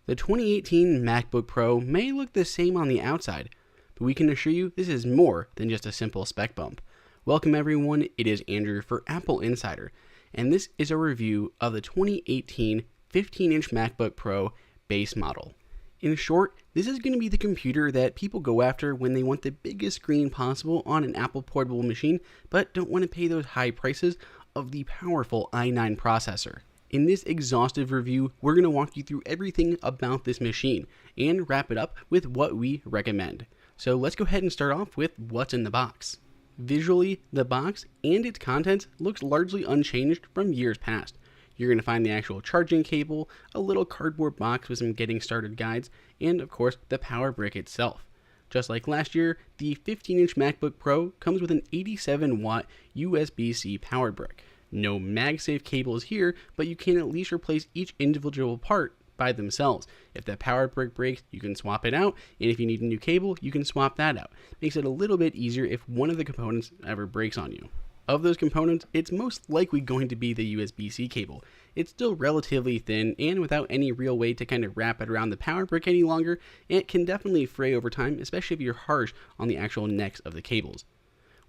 The 2018 MacBook Pro may look the same on the outside, but we can assure you this is more than just a simple spec bump. Welcome everyone, it is Andrew for Apple Insider, and this is a review of the 2018 15-inch MacBook Pro base model. In short, this is going to be the computer that people go after when they want the biggest screen possible on an Apple portable machine, but don't want to pay those high prices of the powerful i9 processor. In this exhaustive review, we're going to walk you through everything about this machine and wrap it up with what we recommend. So let's go ahead and start off with what's in the box. Visually, the box and its contents looks largely unchanged from years past. You're going to find the actual charging cable, a little cardboard box with some getting started guides, and of course the power brick itself. Just like last year, the 15-inch MacBook Pro comes with an 87-watt USB-C power brick. No MagSafe cables here, but you can at least replace each individual part by themselves. If that power brick breaks, you can swap it out, and if you need a new cable, you can swap that out. Makes it a little bit easier if one of the components ever breaks on you. Of those components, it's most likely going to be the USB-C cable. It's still relatively thin, and without any real way to kind of wrap it around the power brick any longer, it can definitely fray over time, especially if you're harsh on the actual necks of the cables.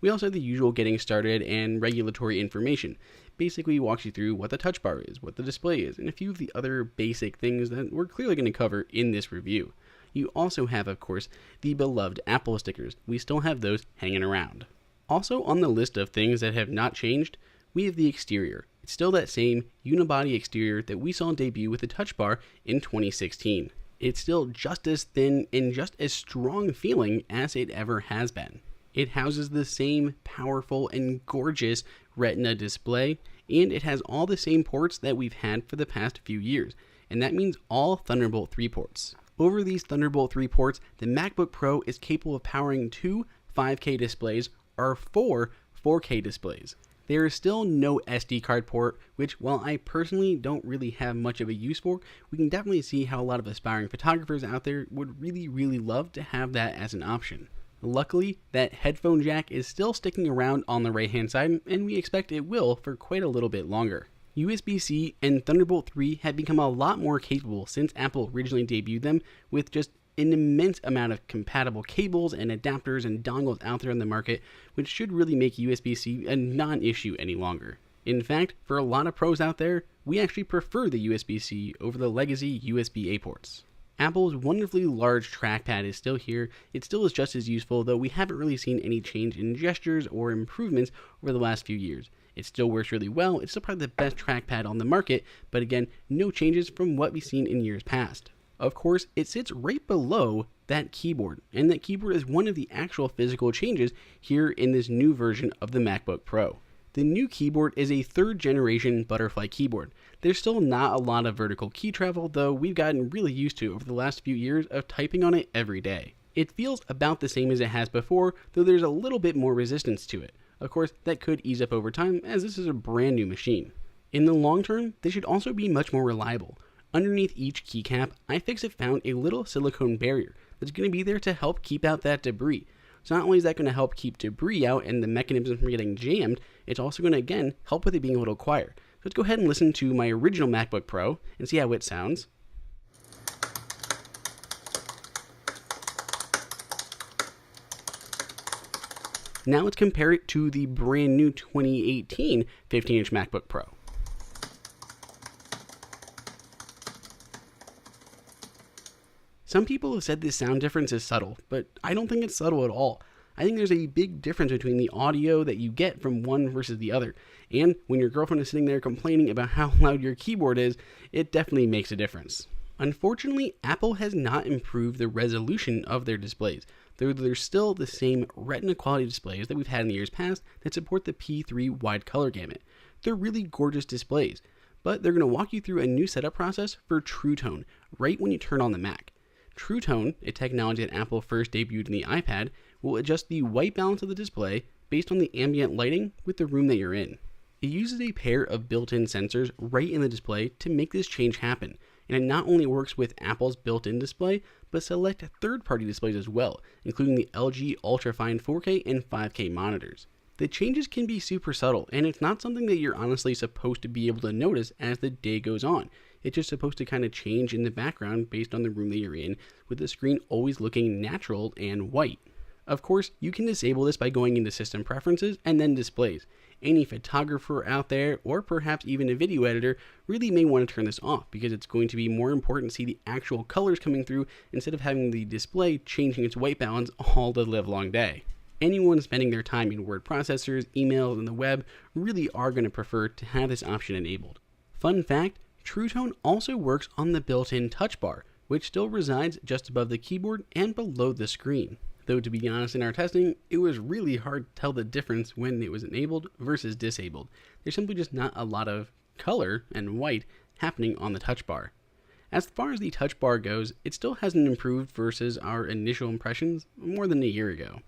We also have the usual getting started and regulatory information. Basically walks you through what the touch bar is, what the display is, and a few of the other basic things that we're clearly going to cover in this review. You also have, of course, the beloved Apple stickers. We still have those hanging around. Also on the list of things that have not changed, we have the exterior. It's still that same unibody exterior that we saw debut with the touch bar in 2016. It's still just as thin and just as strong feeling as it ever has been. It houses the same powerful and gorgeous Retina display, and it has all the same ports that we've had for the past few years, and that means all Thunderbolt 3 ports. Over these Thunderbolt 3 ports, the MacBook Pro is capable of powering two 5K displays or four 4K displays. There is still no SD card port, which while I personally don't really have much of a use for, we can definitely see how a lot of aspiring photographers out there would really love to have that as an option. Luckily, that headphone jack is still sticking around on the right hand side, and we expect it will for quite a little bit longer. USB-C and Thunderbolt 3 have become a lot more capable since Apple originally debuted them, with just an immense amount of compatible cables and adapters and dongles out there on the market, which should really make USB-C a non-issue any longer. In fact, for a lot of pros out there, we actually prefer the USB-C over the legacy USB-A ports. Apple's wonderfully large trackpad is still here. It still is just as useful, though we haven't really seen any change in gestures or improvements over the last few years. It still works really well. It's still probably the best trackpad on the market, but again, no changes from what we've seen in years past. Of course, it sits right below that keyboard, and that keyboard is one of the actual physical changes here in this new version of the MacBook Pro. The new keyboard is a third generation butterfly keyboard. There's still not a lot of vertical key travel, though we've gotten really used to over the last few years of typing on it every day. It feels about the same as it has before, though there's a little bit more resistance to it. Of course, that could ease up over time as this is a brand new machine. In the long term, this should also be much more reliable. Underneath each keycap, iFixit found a little silicone barrier that's going to be there to help keep out that debris. So not only is that going to help keep debris out and the mechanism from getting jammed, it's also going to, again, help with it being a little quieter. So let's go ahead and listen to my original MacBook Pro and see how it sounds. Now let's compare it to the brand new 2018 15-inch MacBook Pro. Some people have said this sound difference is subtle, but I don't think it's subtle at all. I think there's a big difference between the audio that you get from one versus the other. And when your girlfriend is sitting there complaining about how loud your keyboard is, it definitely makes a difference. Unfortunately, Apple has not improved the resolution of their displays, though they're still the same Retina quality displays that we've had in the years past that support the P3 wide color gamut. They're really gorgeous displays, but they're going to walk you through a new setup process for True Tone right when you turn on the Mac. True Tone, a technology that Apple first debuted in the iPad, will adjust the white balance of the display based on the ambient lighting with the room that you're in. It uses a pair of built-in sensors right in the display to make this change happen, and it not only works with Apple's built-in display, but select third-party displays as well, including the LG ultrafine 4K and 5K monitors. The changes can be super subtle, and it's not something that you're honestly supposed to be able to notice as the day goes on. It's just supposed to kind of change in the background based on the room that you're in, with the screen always looking natural and white. Of course, you can disable this by going into System Preferences and then Displays. Any photographer out there, or perhaps even a video editor, really may want to turn this off because it's going to be more important to see the actual colors coming through instead of having the display changing its white balance all the livelong day. Anyone spending their time in word processors, emails, and the web really are going to prefer to have this option enabled. Fun fact, True Tone also works on the built-in touch bar, which still resides just above the keyboard and below the screen. Though to be honest, in our testing, it was really hard to tell the difference when it was enabled versus disabled. There's simply just not a lot of color and white happening on the touch bar. As far as the touch bar goes, it still hasn't improved versus our initial impressions more than a year ago.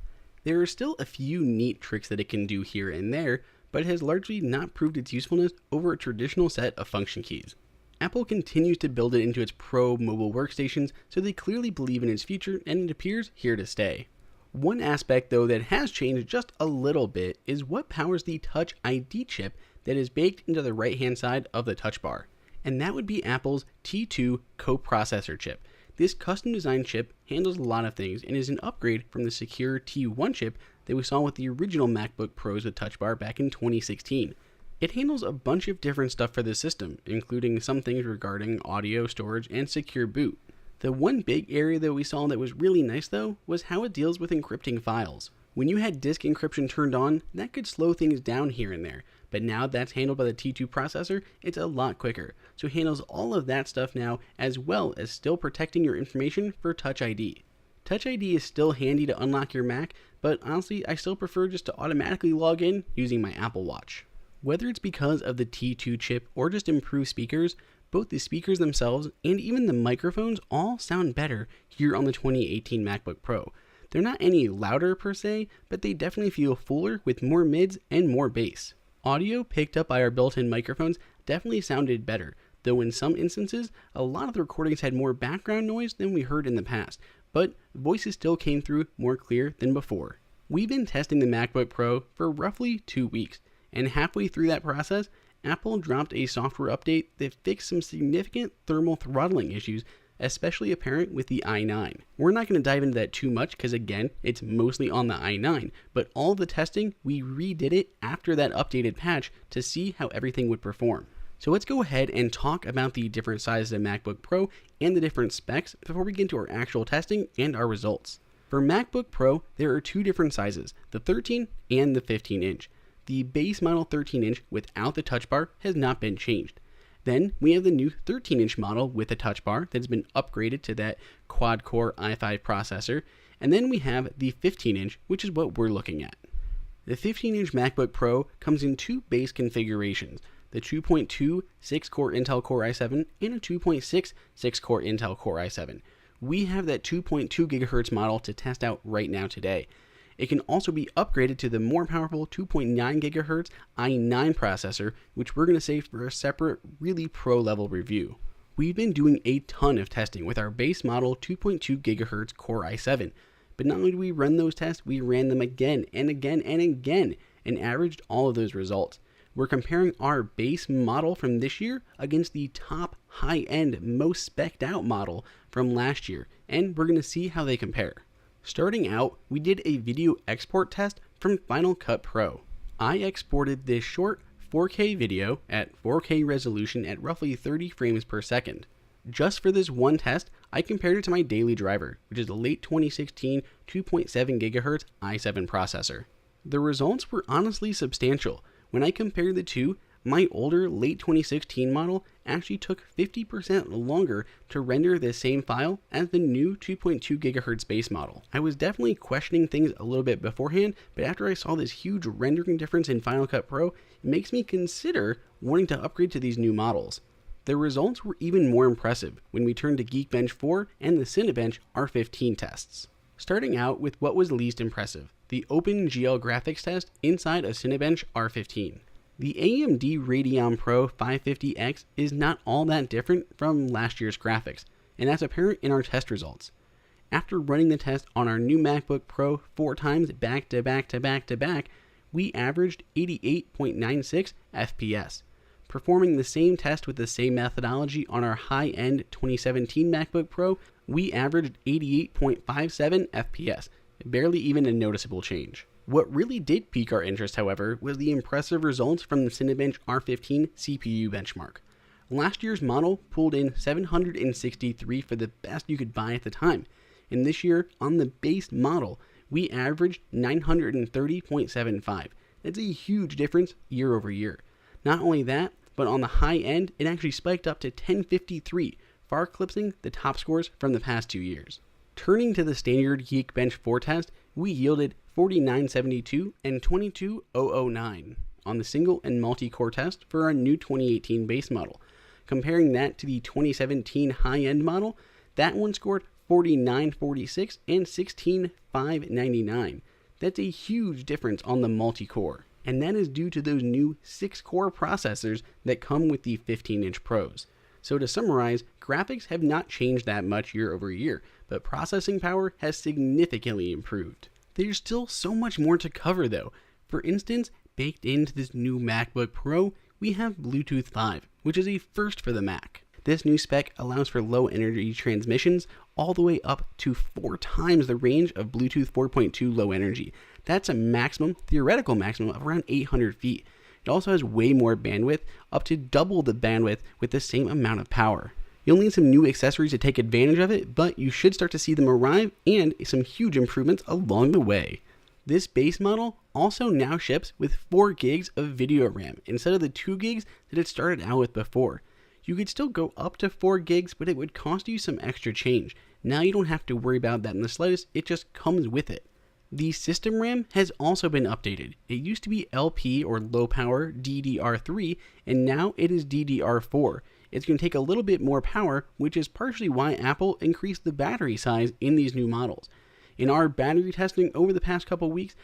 There are still a few neat tricks that it can do here and there, but it has largely not proved its usefulness over a traditional set of function keys. Apple continues to build it into its Pro mobile workstations, so they clearly believe in its future and it appears here to stay. One aspect though that has changed just a little bit is what powers the Touch ID chip that is baked into the right hand side of the touch bar, and that would be Apple's T2 coprocessor chip. This custom designed chip handles a lot of things and is an upgrade from the secure T1 chip that we saw with the original MacBook Pros with touch bar back in 2016. It handles a bunch of different stuff for the system, including some things regarding audio, storage, and secure boot. The one big area that we saw that was really nice though was how it deals with encrypting files. When you had disk encryption turned on, that could slow things down here and there, but now that's handled by the T2 processor, it's a lot quicker. So it handles all of that stuff now, as well as still protecting your information for Touch ID. Touch ID is still handy to unlock your Mac, but honestly, I still prefer just to automatically log in using my Apple Watch. Whether it's because of the T2 chip or just improved speakers, both the speakers themselves and even the microphones all sound better here on the 2018 MacBook Pro. They're not any louder per se, but they definitely feel fuller with more mids and more bass. Audio picked up by our built-in microphones definitely sounded better, though in some instances, a lot of the recordings had more background noise than we heard in the past, but voices still came through more clear than before. We've been testing the MacBook Pro for roughly 2 weeks, and halfway through that process, Apple dropped a software update that fixed some significant thermal throttling issues, especially apparent with the i9. We're not going to dive into that too much because again, it's mostly on the i9, but all of the testing, we redid it after that updated patch to see how everything would perform. So let's go ahead and talk about the different sizes of MacBook Pro and the different specs before we get into our actual testing and our results. For MacBook Pro, there are two different sizes, the 13 and the 15 inch. The base model 13-inch without the touch bar has not been changed. Then we have the new 13-inch model with a touch bar that has been upgraded to that quad-core i5 processor. And then we have the 15-inch, which is what we're looking at. The 15-inch MacBook Pro comes in two base configurations, the 2.2 6-core Intel Core i7 and a 2.6 6-core Intel Core i7. We have that 2.2 GHz model to test out right now today. It can also be upgraded to the more powerful 2.9 GHz i9 processor, which we're going to save for a separate, really pro-level review. We've been doing a ton of testing with our base model 2.2 GHz Core i7, but not only do we run those tests, we ran them again and again and again and averaged all of those results. We're comparing our base model from this year against the top high-end, most spec'd out model from last year, and we're going to see how they compare. Starting out, we did a video export test from Final Cut Pro. I exported this short 4K video at 4K resolution at roughly 30 frames per second. Just for this one test, I compared it to my daily driver, which is a late 2016 2.7 GHz i7 processor. The results were honestly substantial. When I compared the two, my older late 2016 model actually took 50% longer to render the same file as the new 2.2 GHz base model. I was definitely questioning things a little bit beforehand, but after I saw this huge rendering difference in Final Cut Pro, it makes me consider wanting to upgrade to these new models. The results were even more impressive when we turned to Geekbench 4 and the Cinebench R15 tests. Starting out with what was least impressive, the OpenGL graphics test inside a Cinebench R15. The AMD Radeon Pro 550X is not all that different from last year's graphics, and that's apparent in our test results. After running the test on our new MacBook Pro 4 times back to back to back to back, we averaged 88.96 FPS. Performing the same test with the same methodology on our high-end 2017 MacBook Pro, we averaged 88.57 FPS, barely even a noticeable change. What really did pique our interest, however, was the impressive results from the Cinebench R15 CPU benchmark. Last year's model pulled in 763 for the best you could buy at the time, and this year, on the base model, we averaged 930.75. That's a huge difference year over year. Not only that, but on the high end, it actually spiked up to 1053, far eclipsing the top scores from the past 2 years. Turning to the standard Geekbench 4 test, we yielded 4972 and 22009 on the single and multi-core test for our new 2018 base model. Comparing that to the 2017 high-end model, that one scored 4946 and 16599. That's a huge difference on the multi-core, and that is due to those new 6-core processors that come with the 15-inch Pros. So to summarize, graphics have not changed that much year over year, but processing power has significantly improved. There's still so much more to cover though. For instance, baked into this new MacBook Pro, we have Bluetooth 5, which is a first for the Mac. This new spec allows for low energy transmissions all the way up to 4 times the range of Bluetooth 4.2 low energy. That's a theoretical maximum of around 800 feet. It also has way more bandwidth, up to double the bandwidth with the same amount of power. You'll need some new accessories to take advantage of it, but you should start to see them arrive and some huge improvements along the way. This base model also now ships with 4 gigs of video RAM instead of the 2 gigs that it started out with before. You could still go up to 4 gigs, but it would cost you some extra change. Now you don't have to worry about that in the slightest, it just comes with it. The system RAM has also been updated. It used to be LP or low power DDR3, and now it is DDR4. It's going to take a little bit more power, which is partially why Apple increased the battery size in these new models. In our battery testing over the past couple weeks,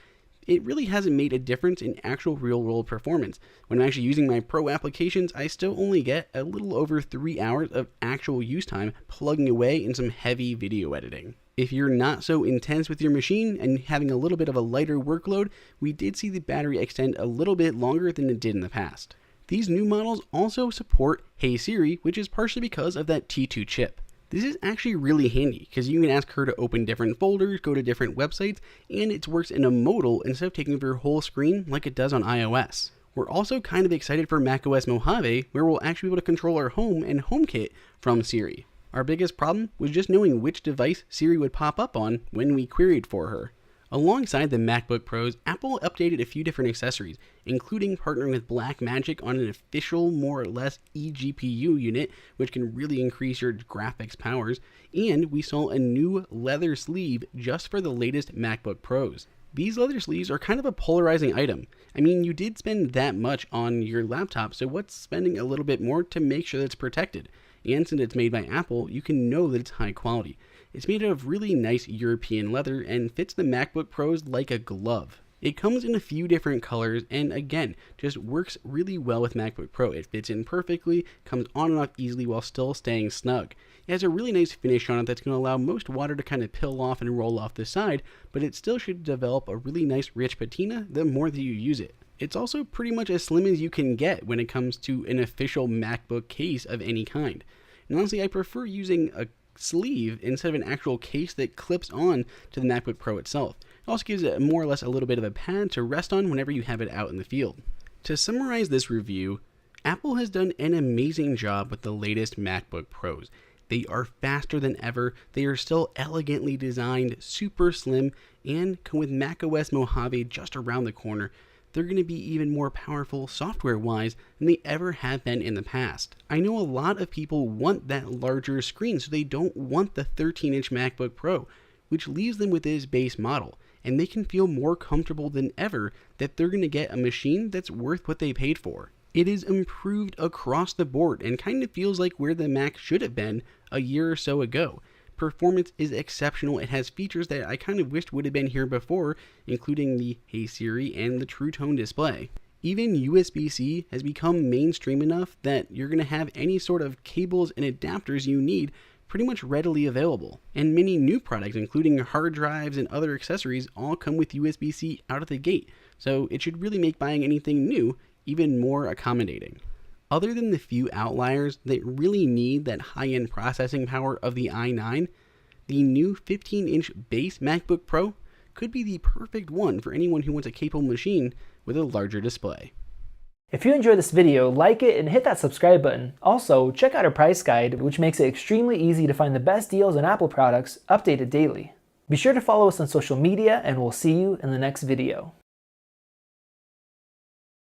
it really hasn't made a difference in actual real-world performance. When I'm actually using my Pro applications, I still only get a little over 3 hours of actual use time plugging away in some heavy video editing. If you're not so intense with your machine and having a little bit of a lighter workload, we did see the battery extend a little bit longer than it did in the past. These new models also support Hey Siri, which is partially because of that T2 chip. This is actually really handy because you can ask her to open different folders, go to different websites, and it works in a modal instead of taking over your whole screen like it does on iOS. We're also kind of excited for macOS Mojave, where we'll actually be able to control our home and HomeKit from Siri. Our biggest problem was just knowing which device Siri would pop up on when we queried for her. Alongside the MacBook Pros, Apple updated a few different accessories, including partnering with Blackmagic on an official, more or less, eGPU unit, which can really increase your graphics powers, and we saw a new leather sleeve just for the latest MacBook Pros. These leather sleeves are kind of a polarizing item. I mean, you did spend that much on your laptop, so what's spending a little bit more to make sure that it's protected? And since it's made by Apple, you can know that it's high quality. It's made out of really nice European leather and fits the MacBook Pros like a glove. It comes in a few different colors and again, just works really well with MacBook Pro. It fits in perfectly, comes on and off easily while still staying snug. It has a really nice finish on it that's going to allow most water to kind of pill off and roll off the side, but it still should develop a really nice rich patina the more that you use it. It's also pretty much as slim as you can get when it comes to an official MacBook case of any kind. And honestly, I prefer using a sleeve instead of an actual case that clips on to the MacBook Pro itself. It also gives it more or less a little bit of a pad to rest on whenever you have it out in the field. To summarize this review, Apple has done an amazing job with the latest MacBook Pros. They are faster than ever, they are still elegantly designed, super slim, and come with macOS Mojave just around the corner. They're going to be even more powerful software-wise than they ever have been in the past. I know a lot of people want that larger screen, so they don't want the 13-inch MacBook Pro, which leaves them with this base model, and they can feel more comfortable than ever that they're going to get a machine that's worth what they paid for. It is improved across the board and kind of feels like where the Mac should have been a year or so ago. Performance is exceptional. It has features that I kind of wished would have been here before, including the Hey Siri and the True Tone display. Even USB-C has become mainstream enough that you're going to have any sort of cables and adapters you need pretty much readily available. And many new products, including hard drives and other accessories, all come with USB-C out of the gate, so it should really make buying anything new even more accommodating. Other than the few outliers that really need that high-end processing power of the i9, the new 15-inch base MacBook Pro could be the perfect one for anyone who wants a capable machine with a larger display. If you enjoyed this video, like it and hit that subscribe button. Also, check out our price guide, which makes it extremely easy to find the best deals on Apple products updated daily. Be sure to follow us on social media, and we'll see you in the next video.